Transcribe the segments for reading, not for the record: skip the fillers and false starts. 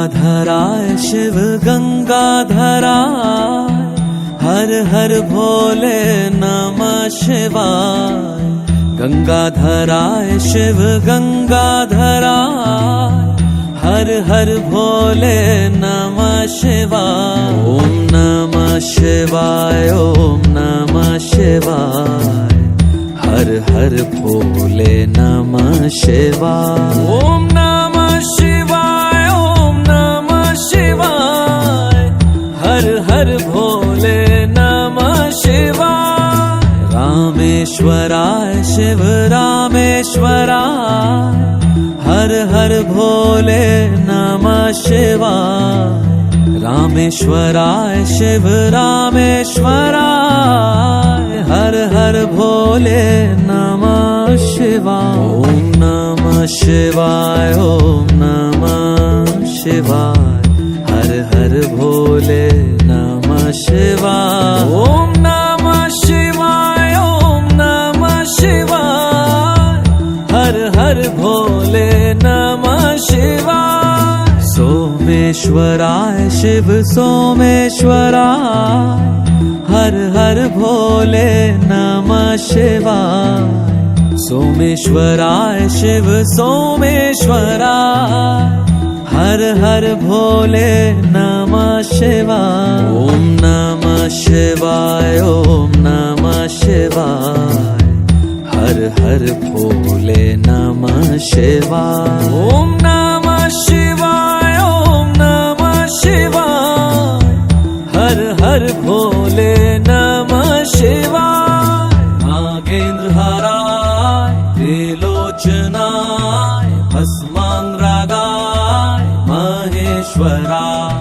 गंगाधराय शिव गंगाधराय, हर हर भोले नमः शिवाय। गंगाधराय शिव गंगाधराय, हर हर भोले नमः शिवाय। ओम नमः शिवाय, ओम नमः शिवाय, हर हर भोले नमः शिवाय। ओम नमः शिवाय, ओम नमः शिवाय, हर हर भोले नमः शिवाय। रामेश्वराय शिव रामेश्वराय, हर हर भोले नमः शिवाय। रामेश्वराय शिव रामेश्वराय, हर हर भोले नमः शिवाय। ओम नमः शिवाय, ओम नमः शिवाय, हर हर भोले नमः शिवाय। ओम नमः शिवाय, ओम नमः शिवाय, हर हर भोले नमः शिवाय। सोमेश्वराय शिव सोमेश्वराय, हर हर भोले नमः शिवाय। सोमेश्वराय शिव सोमेश्वराय, हर हर भोले नमः शिवाय। ओम नमः शिवाय, ओम नमः शिवाय, हर हर भोले नमः शिवाय। ओम नमः शिवाय, ओम नमः शिवाय, हर हर भोले नमः शिवाय। नागेंद्रहाराय त्रिलोचनाय भस्मांगरागाय महेश्वराय,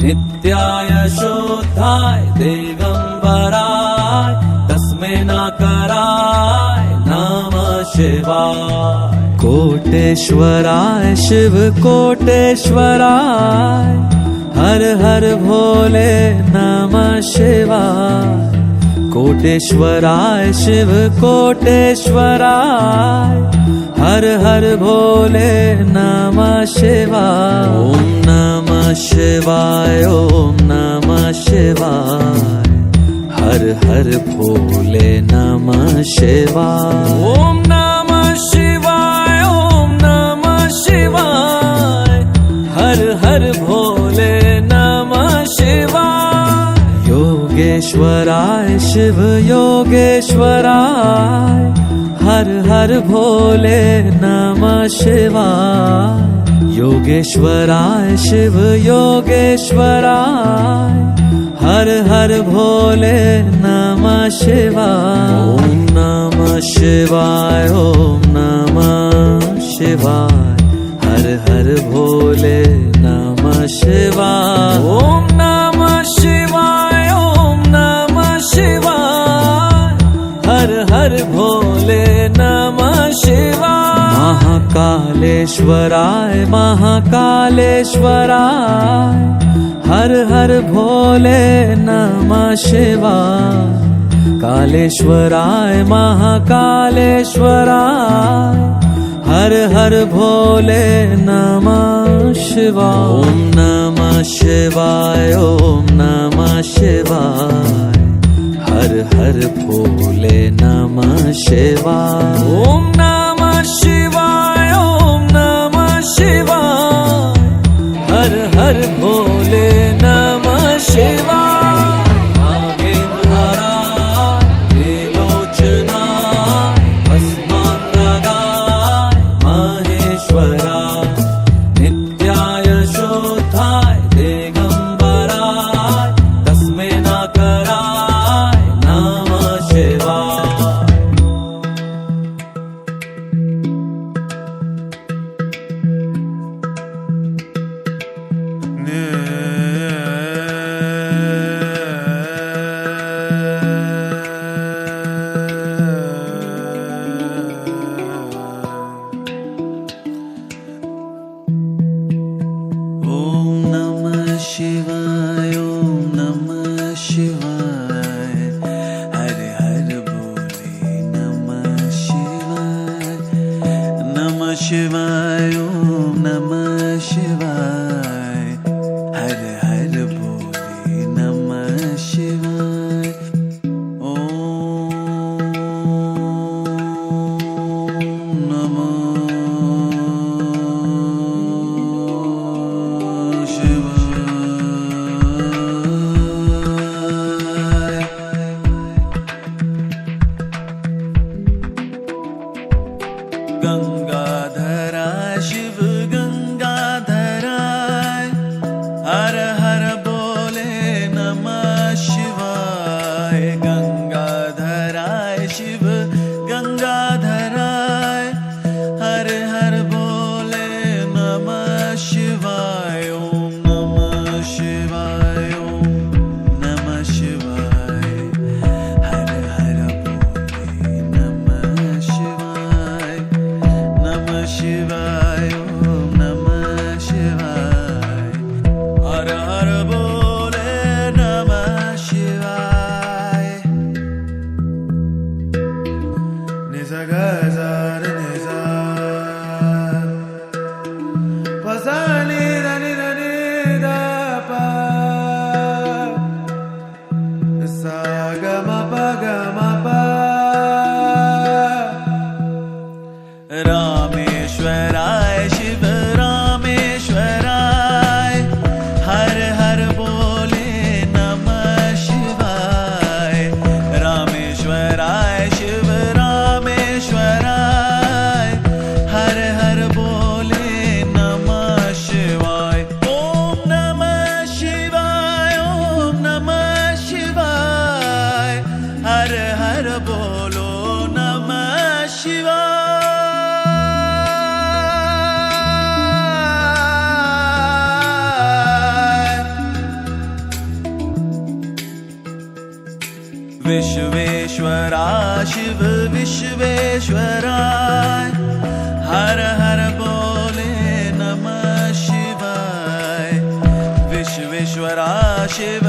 नित्याय शुद्धाय दिगंबराय तस्मै नकाराय नमः शिवाय। कोटेश्वराय शिव कोटेश्वराय, हर हर भोले नमः शिवाय। कोटेश्वराय शिव कोटेश्वराय, हर हर भोले नमः शिवाय। ओम नमः शिवाय, ओम नमः शिवाय, हर हर भोले नमः शिवाय। ओम नमः शिवाय, ओम नमः शिवाय, हर हर भोले नमः शिवाय। योगेश्वराय शिव योगेश्वराय, हर हर भोले नमः शिवाय। योगेश्वराय शिव योगेश्वराय, हर हर भोले नमः शिवाय। ओम नमः शिवाय, ओम नमः शिवाय, हर हर भोले नमः शिवाय। ओम नमः शिवाय, ओम नमः शिवाय, हर हर भोले नमः शिवाय। महाकालेश्वराय महाकालेश्वराय, हर हर भोले नमः शिवाय। कालेश्वराय महाकालेश्वराय, हर हर भोले नमः शिवाय। ओम नमः शिवाय, ओम नमः शिवाय, हर हर भोले नमः शिवाय। ओम नमः शिवाय, ओम नमः शिवाय, हर हर भोले नमः शिवाय। नागेंद्रहाराय त्रिलोचनाय भस्मांगरागाय महेश्वराय, नित्याय शुद्धाय दिगंबराय तस्मै नकाराय नमः शिवाय। शिवाय, ओम नमः शिवाय, हर हर भोले नमः शिवाय। नमः शिवाय, ओम नमः शिवाय, गंगाधरा शिव गंगाधराय हर हर बोले नमः शिवाय गंगाधराय शिव गंगाधराय हर हर बोले नमः शिवाय ओम नमः शिवाय ओम नमः शिवाय हर हर बोले नमः शिवाय ओम नमः शिवाय हर हर बोले नमः शिवाय निसा गा सा रे निसा pa sa ni da da pa sa ga ma pa रामेश्वराय Shiv रामेश्वराय हर हर बोले नमः शिवाय रामेश्वराय शिव रामेश्वराय हर हर बोले नमः शिवाय ओम नमः शिवाय ओम नमः शिवाय हर हर बोलो नमः शिवाय विश्वेश्वरा शिव विश्वेश्वराय हर हर बोले नमः शिवाय विश्वेश्वरा शिव